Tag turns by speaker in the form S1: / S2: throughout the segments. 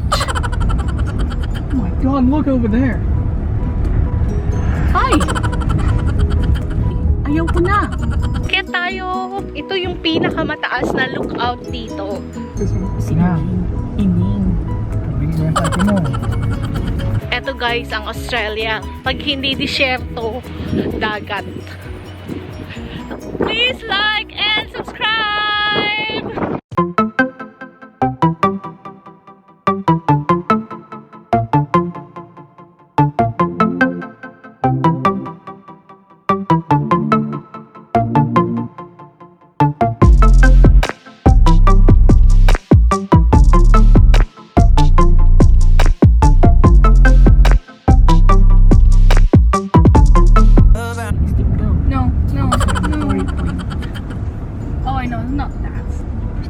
S1: Nakakapagod.
S2: Oh my god, look over there.
S1: Ay! Ayaw ko na. Kaya tayo, ito yung pinakamataas na lookout dito. Ining.
S2: Bigyan mo yung sabi mo.
S1: Eto guys, ang Australia. Pag hindi disyerto, dagat. Please like and subscribe!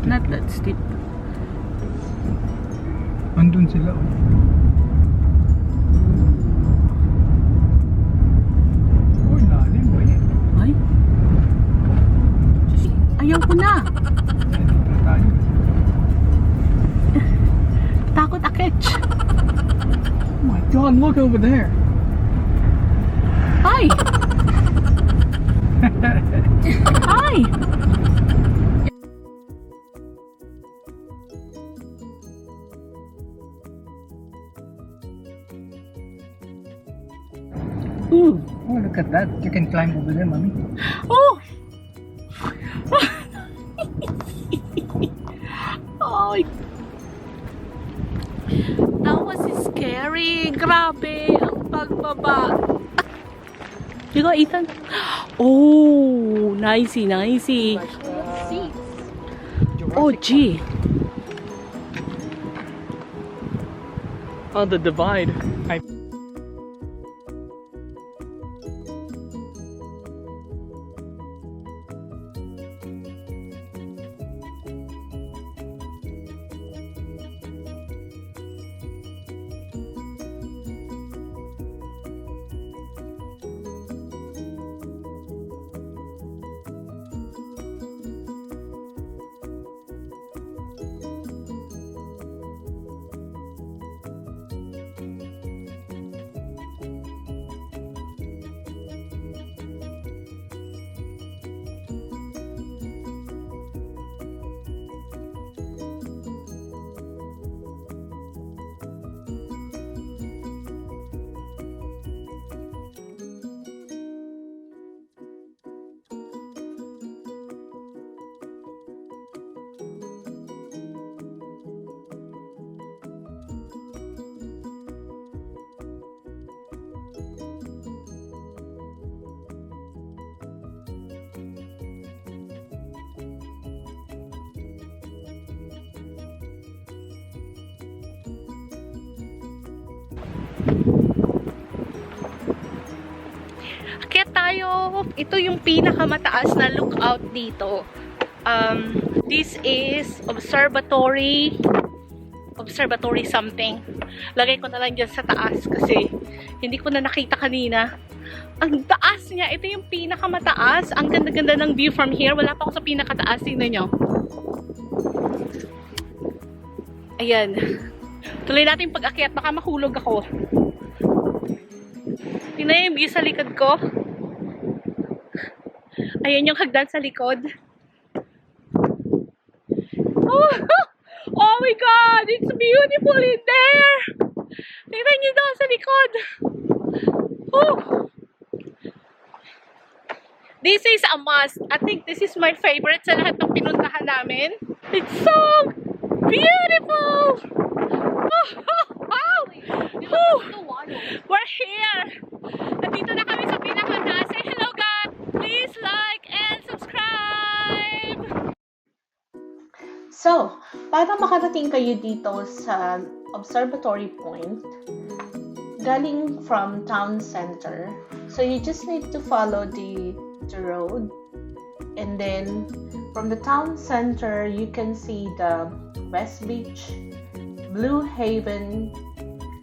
S1: Not that steep.
S2: Andun sila. Oh, lalim ba eh?
S1: Ay? Ayaw ko na. Takot aketch.
S2: Oh my god, look over there.
S1: Ay! Ay! Ooh.
S2: Oh, look at that. You can climb over there, mommy.
S1: Oh! Oh! That was scary. Grabe ang pagbaba. You go, Ethan. Oh, nicey, nicey. Oh, gee.
S2: Oh, the divide.
S1: Kaya tayo, ito yung pinakamataas na lookout dito. This is Observatory something. Lagay ko na lang dyan sa taas kasi hindi ko na nakita kanina. Ang taas niya, ito yung pinakamataas. Ang ganda-ganda ng view from here. Wala pa ako sa pinakataas. Tingnan nyo. Ayan. Tuloy natin pag-akyat. Baka mahulog ako. Tingnan yung view sa likod ko. Ayan yung hagdan sa likod. Oh, oh my God! It's beautiful in there! Tingnan nyo doon sa likod. Oh. This is a must. I think this is my favorite sa lahat ng pinuntahan namin. It's so beautiful! Oh, oh, oh. Oh. We're here! Nandito na kami sa pinakataas. Say hello, God! Please like and subscribe! So, para makarating kayo dito sa Observatory Point, galing from town center, so you just need to follow the road, and then from the town center you can see the West Beach, Blue Haven,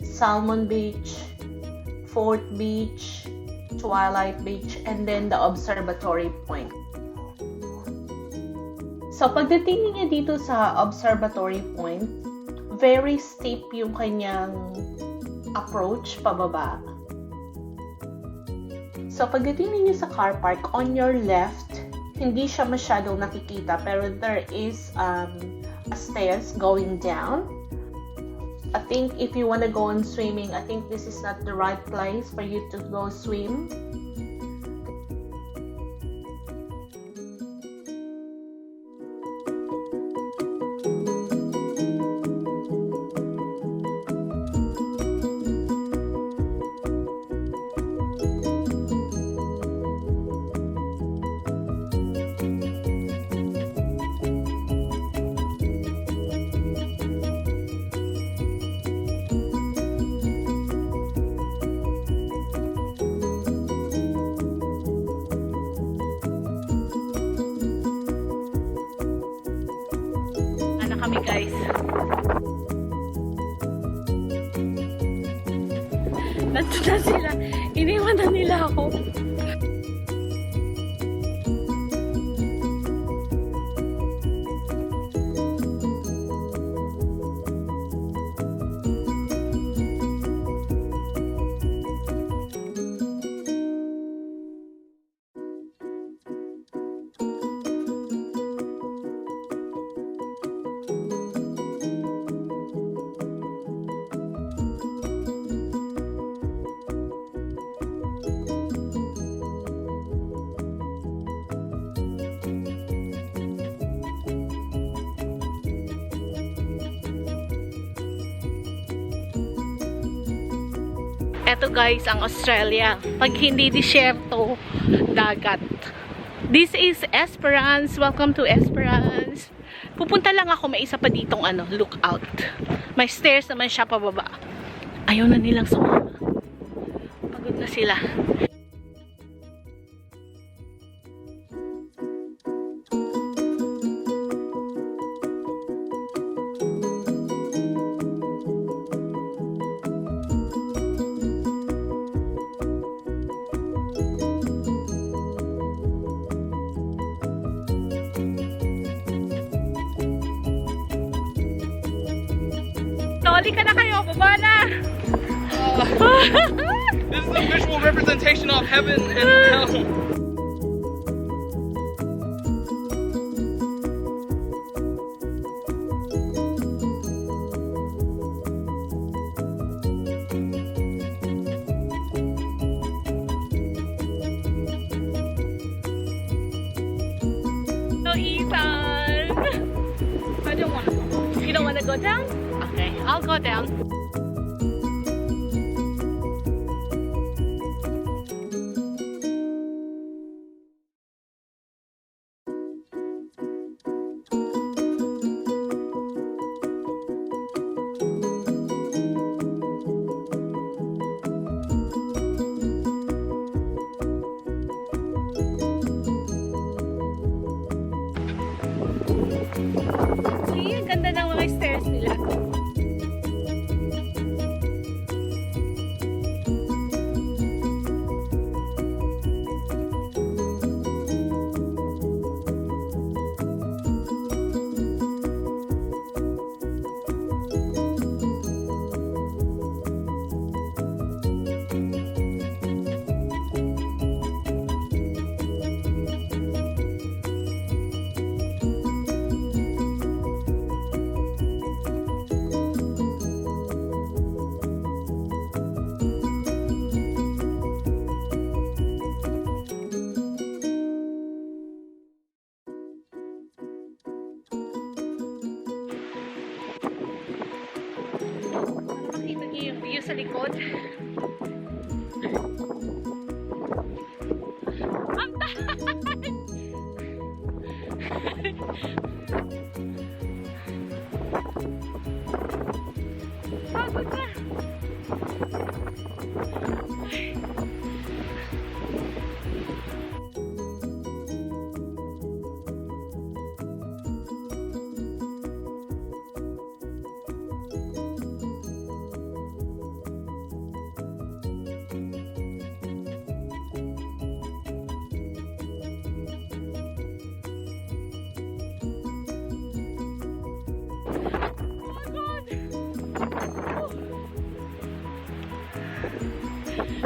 S1: Salmon Beach, Fort Beach, Twilight Beach, and then the Observatory Point. So pagdating niyo dito sa Observatory Point, very steep yung kanyang approach pababa. So pagdating ninyo sa car park, on your left, hindi siya masyadong nakikita, pero there is a stairs going down. I think if you want to go on swimming, I think this is not the right place for you to go swim.
S3: Kami guys. Nandun na sila. Iniwan na nila ako. Eto guys, ang Australia. Pag hindi disyerto, dagat. This is Esperance. Welcome to Esperance. Pupunta lang ako, may isa pa ditong lookout. May stairs naman siya pababa. Ayaw na nilang sumama. Pagod na sila. Toli ka na kayo, baba na!
S2: This is a visual representation of heaven and hell.
S3: So Ethan! I don't want to go. You don't want to go down? Okay, I'll go down. See, ang ganda ng mga stairs nila. Makita niyo yung view sa likod. Ang taas! Pagod na!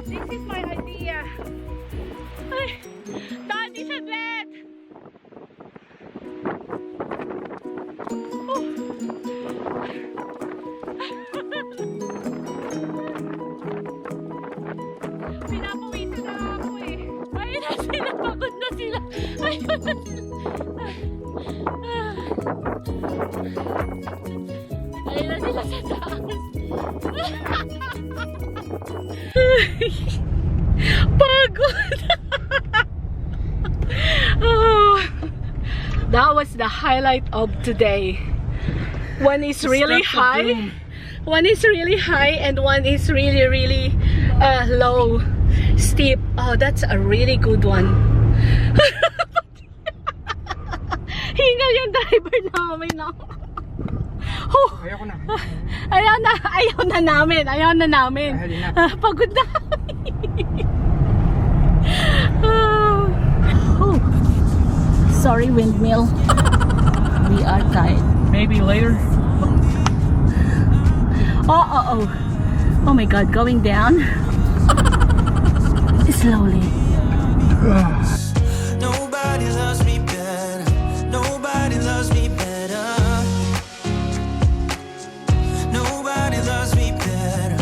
S3: This is my idea. Ay, Daddy saglit! Pinapawisan na ako eh. Ayun na sila, pagod na sila. Ayun na sila. Ayun na sila sa taas. Pagod. Oh, that was the highlight of today. One is really high. One is really high and one is really low, steep. Oh, that's a really good one. Hingal yung driver namin, no? Oh,
S2: Ayoko na.
S3: ayaw na namin. Pagod na. Oh. Sorry, windmill. We are tired.
S2: Maybe later.
S3: Oh my God, going down slowly.
S4: Nobody loves me better. Nobody loves me better. Nobody loves me better.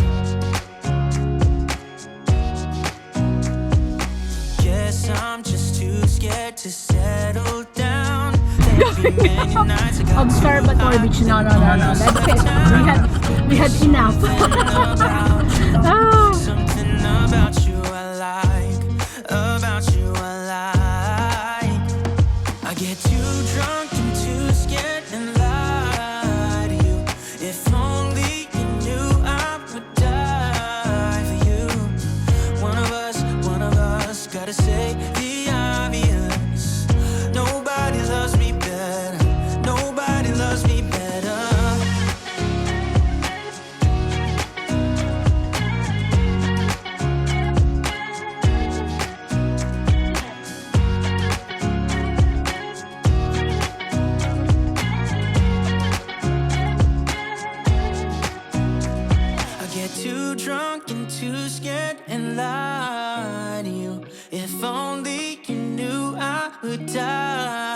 S4: Guess I'm just too scared to settle down.
S3: Observatory Beach. No. That's it. We had enough. Oh.
S4: Something about you I like. About you I like. I get too drunk and too scared and lie to you. If only you knew I would die for you. One of us gotta say the obvious. Nobody loves me better. Nobody loves me better. I get too drunk and too scared and lie to you. If only you knew I would die